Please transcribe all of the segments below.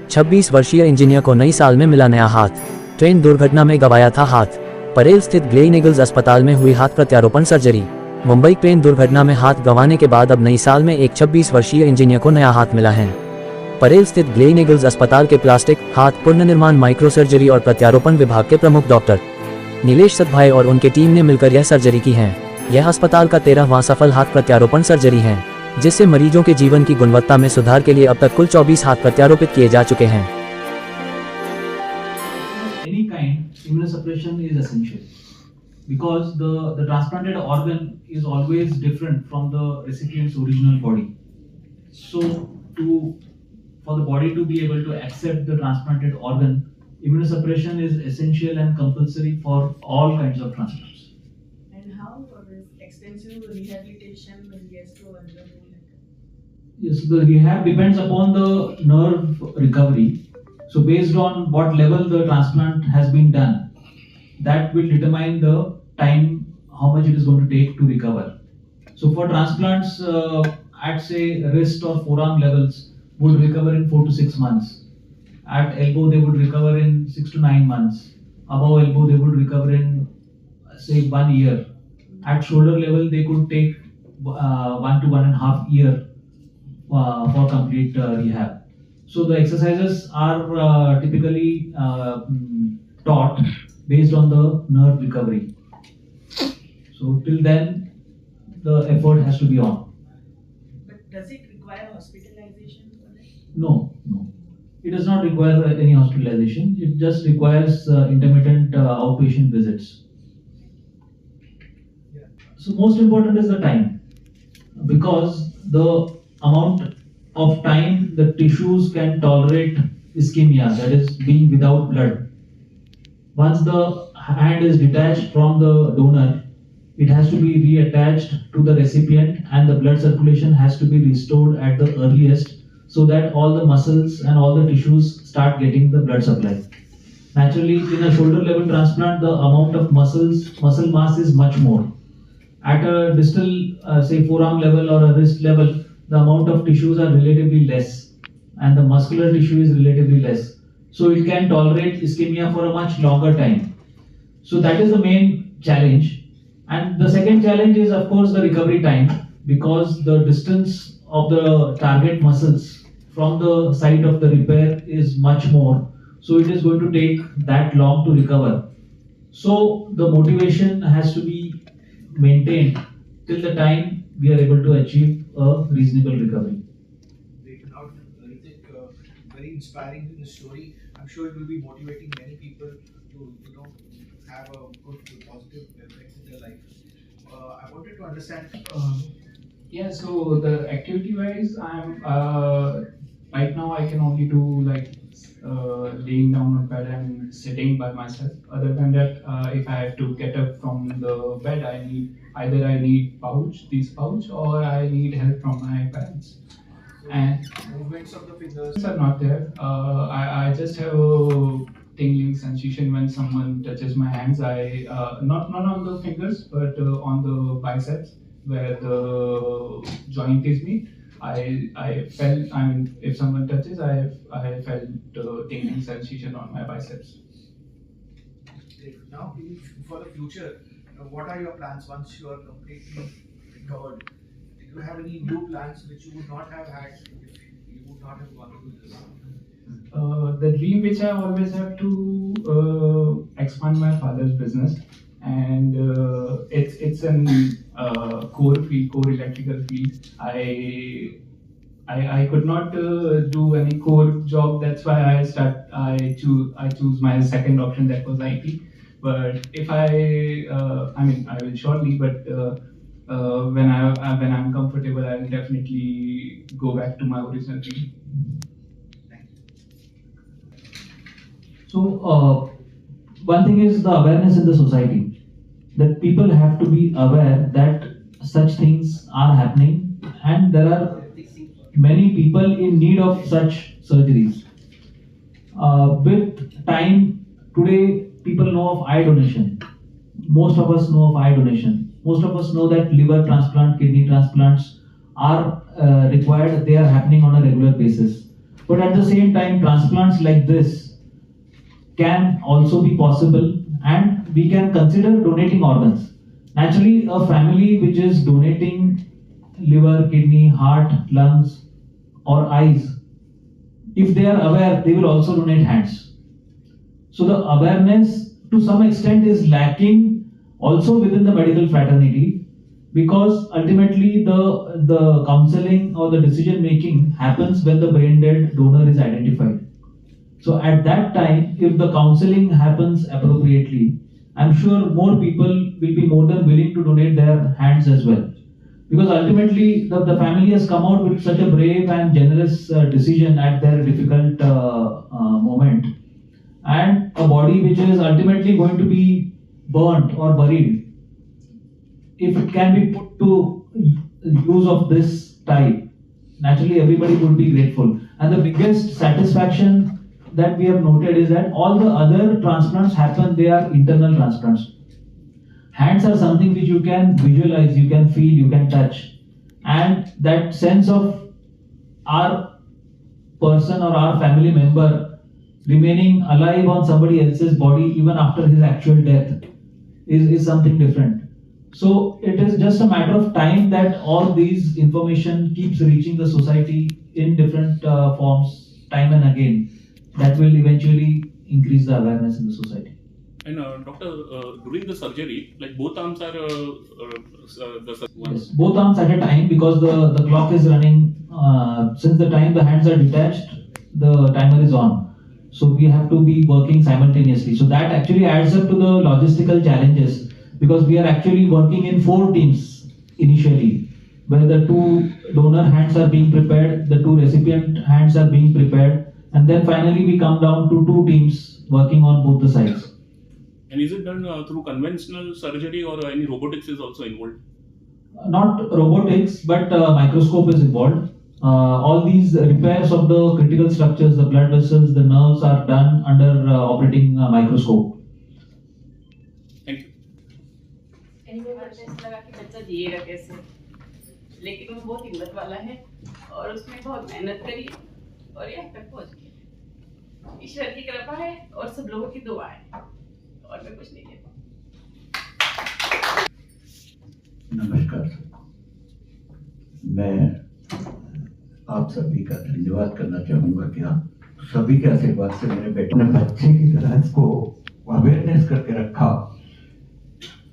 26 वर्षीय इंजीनियर को नई साल में मिला नया हाथ। ट्रेन दुर्घटना में गंवाया था हाथ। परेल स्थित ग्लेनिगल्स अस्पताल में हुई हाथ प्रत्यारोपण सर्जरी। मुंबई ट्रेन दुर्घटना में हाथ गंवाने के बाद अब नई साल में एक 26 वर्षीय इंजीनियर को नया हाथ मिला है। परेल स्थित ग्लेनिगल्स अस्पताल के प्लास्टिक, हाथ पुनर्निर्माण, माइक्रो सर्जरी और प्रत्यारोपण विभाग के प्रमुख डॉक्टर नीलेश सतभाई और उनके टीम ने मिलकर यह सर्जरी की है। यह अस्पताल का 13वां सफल हाथ प्रत्यारोपण सर्जरी है, जिससे मरीजों के जीवन की गुणवत्ता में सुधार के लिए अब तक कुल 24 हाथ प्रत्यारोपित किए जा चुके हैं। Any kind immunosuppression is essential because the transplanted organ is always different from the recipient's original body. So for the body to be able to accept the transplanted organ, immunosuppression is essential and compulsory for all kinds of transplants. And how is extensive rehabilitation when gets to undergo? Yes, the rehab depends upon the nerve recovery. So based on what level the transplant has been done, that will determine the time, how much it is going to take to recover. So for transplants at say wrist or forearm levels would recover in 4 to 6 months. At elbow they would recover in 6 to 9 months. Above elbow they would recover in say 1 year. At shoulder level they could take 1 to 1.5 year for complete rehab. So the exercises are typically taught based on the nerve recovery. So till then, the effort has to be on. But does it require hospitalization for that? No. It does not require any hospitalization. It just requires intermittent outpatient visits. So most important is the time, because the amount of time the tissues can tolerate ischemia, that is being without blood. Once the hand is detached from the donor, it has to be reattached to the recipient and the blood circulation has to be restored at the earliest so that all the muscles and all the tissues start getting the blood supply. Naturally, in a shoulder level transplant, the amount of muscle mass is much more. At a distal, say forearm level or a wrist level, the amount of tissues are relatively less and the muscular tissue is relatively less. So it can tolerate ischemia for a much longer time. So that is the main challenge. And the second challenge is of course the recovery time, because the distance of the target muscles from the site of the repair is much more. So it is going to take that long to recover. So the motivation has to be maintained till the time we are able to achieve a reasonable recovery. Very inspiring in the story. I'm sure it will be motivating many people to have a good positive effect in their life. I wanted to understand. Yeah, so the activity wise, I'm right now I can only do like laying down on bed and sitting by myself. Other than that, if I have to get up from the bed, I need this pouch, or I need help from my parents. And Movements of the fingers are not there. I just have a tingling sensation when someone touches my hands. Not on the fingers, but on the biceps where the joint is meet. I felt. I mean, if someone touches, I felt tingling sensation on my biceps. now for the future. What are your plans once you are completely recovered? Do you have any new plans which you would not have had if you would not have gone through this? The dream which I always have to expand my father's business, and it's an core electrical field. I could not do any core job. That's why I choose my second option, that was IT. But if I will shortly, but when I'm comfortable, I will definitely go back to my original dream. So one thing is the awareness in the society, that people have to be aware that such things are happening and there are many people in need of such surgeries. With time, today people know of eye donation. Most of us know of eye donation. Most of us know that liver transplant, kidney transplants are required. They are happening on a regular basis. But at the same time, transplants like this can also be possible, and we can consider donating organs. Naturally, a family which is donating liver, kidney, heart, lungs, or eyes, if they are aware, they will also donate hands. So the awareness to some extent is lacking also within the medical fraternity, because ultimately the counseling or the decision making happens when the brain dead donor is identified. So at that time, if the counseling happens appropriately, I'm sure more people will be more than willing to donate their hands as well. Because ultimately, the family has come out with such a brave and generous decision at their difficult moment. And a body which is ultimately going to be burnt or buried, if it can be put to use of this type, naturally everybody would be grateful. And the biggest satisfaction that we have noted is that all the other transplants happen, they are internal transplants. Hands are something which you can visualize, you can feel, you can touch. And that sense of our person or our family member remaining alive on somebody else's body even after his actual death is something different. So it is just a matter of time that all these information keeps reaching the society in different forms time and again. That will eventually increase the awareness in the society. And doctor, during the surgery, like both arms are Yes, both arms at a time, because the clock is running. Since the time the hands are detached, the timer is on. So we have to be working simultaneously. So that actually adds up to the logistical challenges, because we are actually working in 4 teams initially, where the 2 donor hands are being prepared, the 2 recipient hands are being prepared, and then finally we come down to 2 teams working on both the sides. And is it done through conventional surgery, or any robotics is also involved? Not robotics, but microscope is involved. All these repairs of the critical structures, the blood vessels, the nerves are done under operating microscope. Thank you. Anyway, मुझे ऐसा लगा कि बच्चा जिएगा कैसे, लेकिन वो बहुत हिम्मत वाला है और उसने बहुत मेहनत करी और यहाँ तक पहुँच गया। ईश्वर की कृपा है और सब लोगों की दुआ है, और मैं कुछ नहीं कहता। नमस्कार, मैं आप सभी का धन्यवाद करना चाहूँगा कि आप सभी के आशीर्वाद से मेरे बेटे ने बच्चे की तरह इसको अवेयरनेस करके रखा।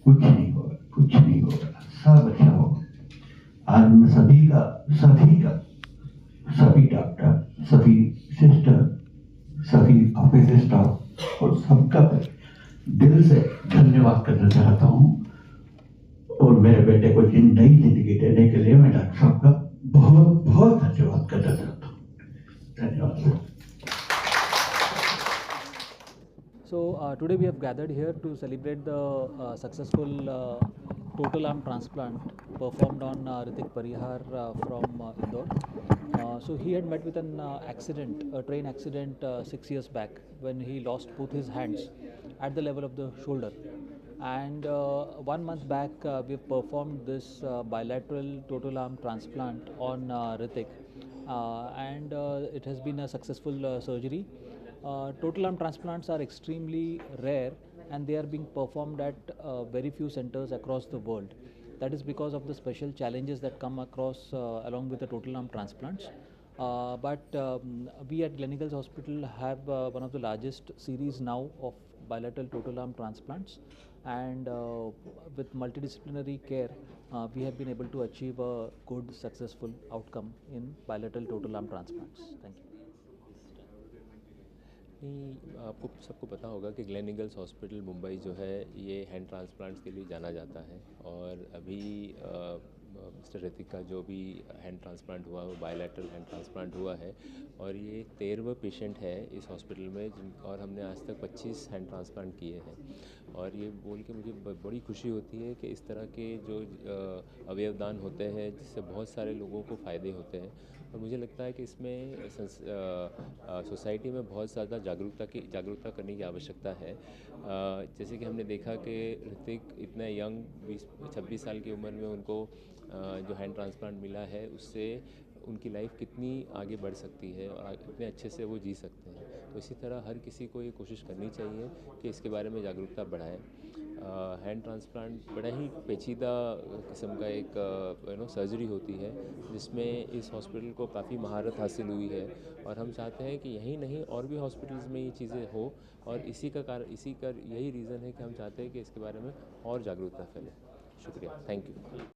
कुछ नहीं होगा, कुछ नहीं होगा, सब अच्छा होगा। आज मैं सभी डॉक्टर, सभी सिस्टर, सभी ऑफिस स्टाफ और सबका दिल से धन्यवाद करना चाहता हूँ। और मेरे बेटे को नई जिंदगी देने के लिए मैं डॉक्टर साहब का बहुत बहुत धन्यवाद करना चाहता हूँ। धन्यवाद। So today we have gathered here to celebrate the successful total arm transplant performed on Ritik Parihar from Indore. So he had met with an accident, a train accident 6 years back, when he lost both his hands at the level of the shoulder. And 1 month back we have performed this bilateral total arm transplant on Ritik, and it has been a successful surgery. Total arm transplants are extremely rare, and they are being performed at very few centers across the world. That is because of the special challenges that come across along with the total arm transplants. But we at Gleneagles Hospital have one of the largest series now of bilateral total arm transplants, and with multidisciplinary care we have been able to achieve a good successful outcome in bilateral total arm transplants. Thank you. आपको सबको पता होगा कि ग्लेनिगल्स hospital Mumbai जो है ये hand transplants के लिए जाना जाता है। और अभी मिस्टर ऋतिक का जो भी हैंड ट्रांसप्लांट हुआ वो बायलैटरल हैंड ट्रांसप्लांट हुआ है, और ये 13वां पेशेंट है इस हॉस्पिटल में और हमने आज तक 25 हैंड ट्रांसप्लांट किए हैं। और ये बोल के मुझे बड़ी खुशी होती है कि इस तरह के जो अवयवदान होते हैं जिससे बहुत सारे लोगों को फ़ायदे होते हैं। और मुझे लगता है कि इसमें सोसाइटी में बहुत ज़्यादा जागरूकता करने की आवश्यकता है। जैसे कि हमने देखा कि ऋतिक इतना यंग 26 साल की उम्र में उनको जो हैंड ट्रांसप्लांट मिला है उससे उनकी लाइफ कितनी आगे बढ़ सकती है और कितने अच्छे से वो जी सकते हैं। तो इसी तरह हर किसी को ये कोशिश करनी चाहिए कि इसके बारे में जागरूकता बढ़ाएं। हैंड ट्रांसप्लांट बड़ा ही पेचीदा किस्म का एक सर्जरी होती है जिसमें इस हॉस्पिटल को काफ़ी महारत हासिल हुई है और हम चाहते हैं कि यही नहीं और भी हॉस्पिटल्स में ये चीज़ें हो और इसी का यही रीज़न है कि हम चाहते हैं कि इसके बारे में और जागरूकता फैले। शुक्रिया, थैंक यू।